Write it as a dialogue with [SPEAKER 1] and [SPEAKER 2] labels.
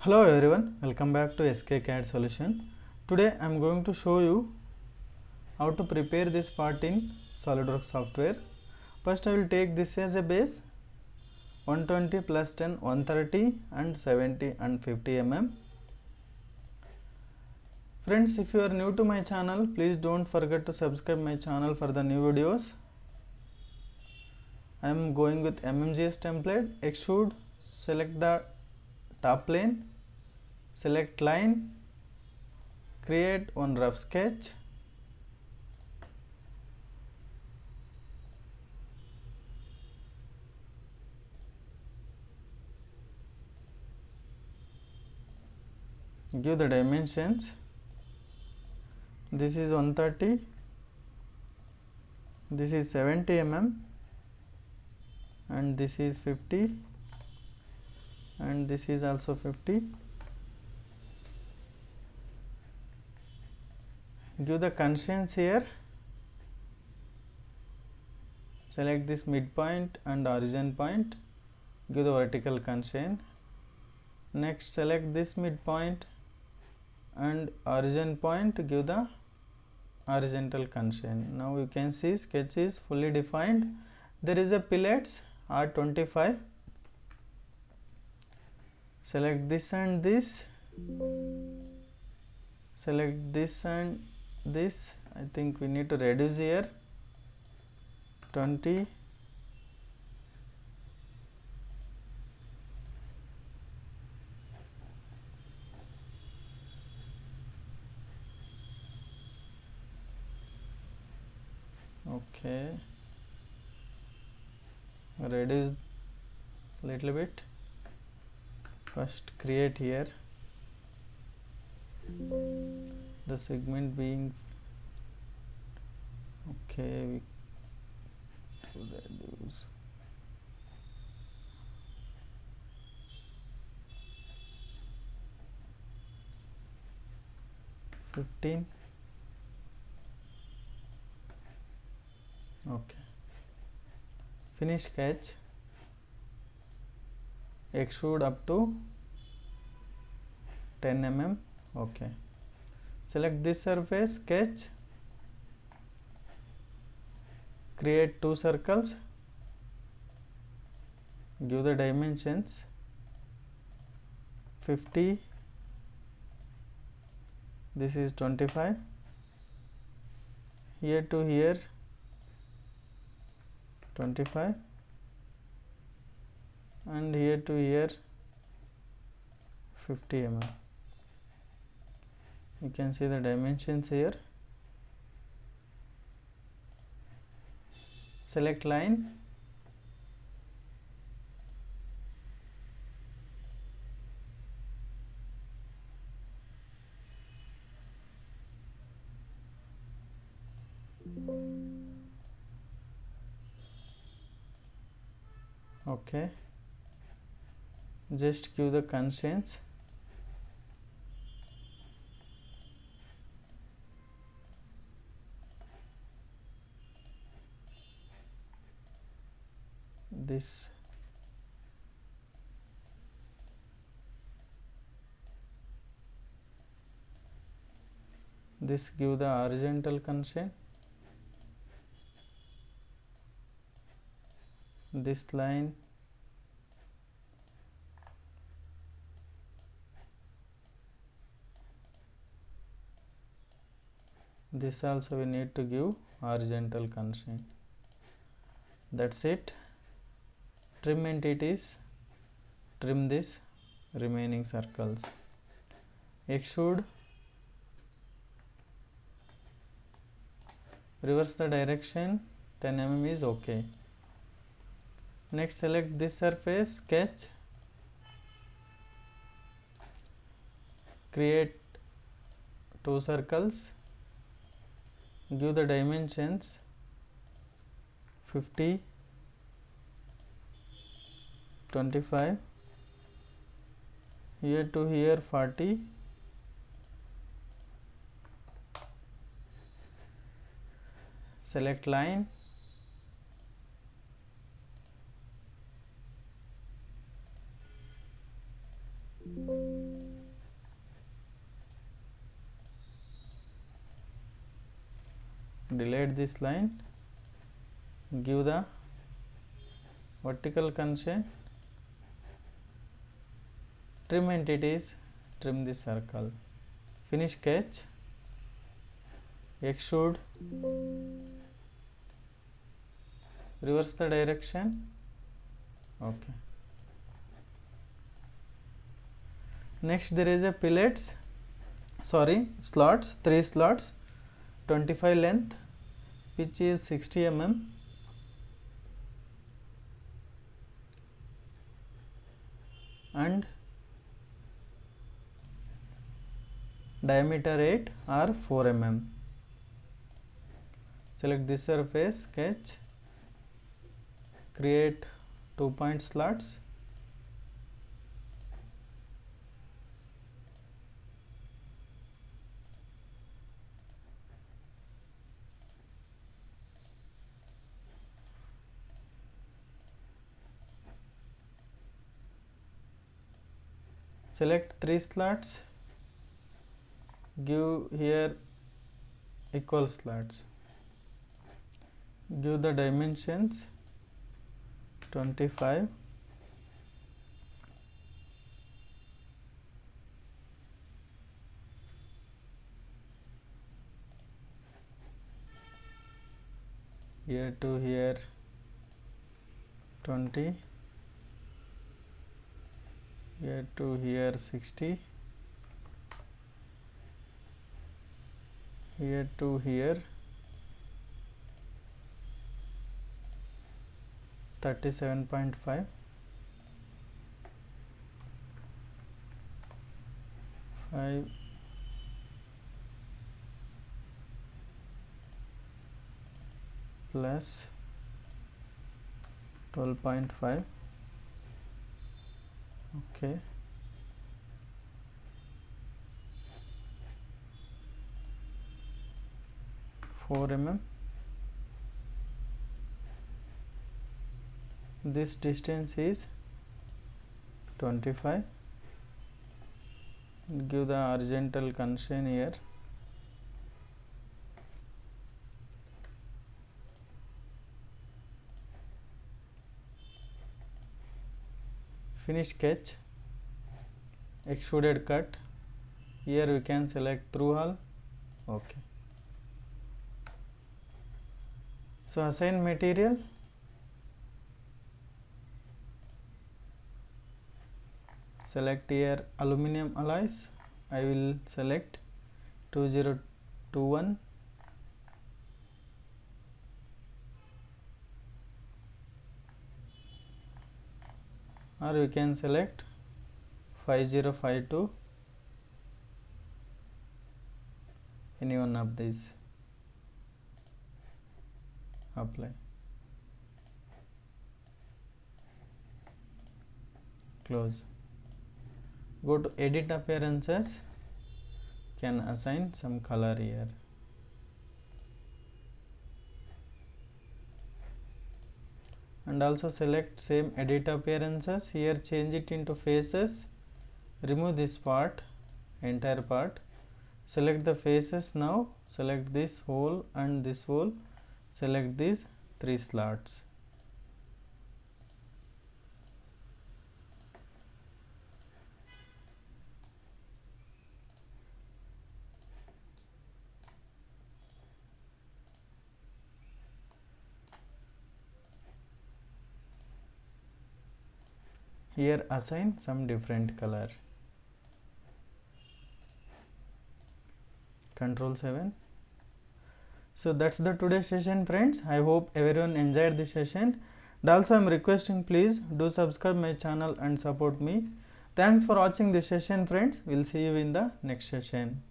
[SPEAKER 1] Hello everyone, welcome back to SKCAD Solution. Today I am going to show you how to prepare this part in SolidWorks software. First I will take this as a base 120 plus 10 130 and 70 and 50 mm. Friends, if you are new to my channel, please don't forget to subscribe my channel for the new videos. I am going with MMGS template. Extrude, select the top plane, select line, create one rough sketch, give the dimensions. This is 130, this is 70 mm, and this is 50, and this is also 50. Give the constraints here. Select this midpoint and origin point. Give the vertical constraint. Next, select this midpoint and origin point. Give the horizontal constraint. Now you can see sketch is fully defined. There is a pillets R25. Select this and this. Select this and this. I think we need to reduce here 20. Okay, reduce little bit. First create here the segment being okay. We should reduce 15. Okay, finish sketch. Extrude up to 10 mm. Okay, select this surface, sketch, create two circles, give the dimensions 50, this is 25, here to here 25, and here to here 50 mm. You can see the dimensions here. Select line, okay, just give the constraints. This give the horizontal constraint, this line, this also we need to give horizontal constraint. That's it. Trim entities, trim this remaining circles. Extrude, reverse the direction, 10 mm is okay. Next, select this surface, sketch, create two circles, give the dimensions 50, 25, here to here 40, select line, delete this line, give the vertical constraint, trim entities, trim the circle, finish sketch, extrude, reverse the direction. Okay. Next there is a slots, 3 slots, 25 length, pitch is 60 mm, and diameter 8 or 4 mm. Select this surface, sketch, create 2-point slots, select 3 slots, give here equal slots, give the dimensions 25, here to here 20, here to here 60, here to here 37.5, 5 plus 12.5. Okay. Four mm. This distance is 25. Give the horizontal constraint here. Finish sketch, extruded cut. Here we can select through hole. Okay. So assign material. Select here aluminum alloys. I will select 2021. Or we can select 5052, any one of these. Apply, close. Go to edit appearances, can assign some color here. And also select same edit appearances, here change it into faces, remove this part, entire part, select the faces now, select this hole and this hole, select these 3 slots. Here assign some different color. Control 7. So that's the today's session, friends. I hope everyone enjoyed this session. And also I am requesting, please do subscribe my channel and support me. Thanks for watching this session, friends. We'll see you in the next session.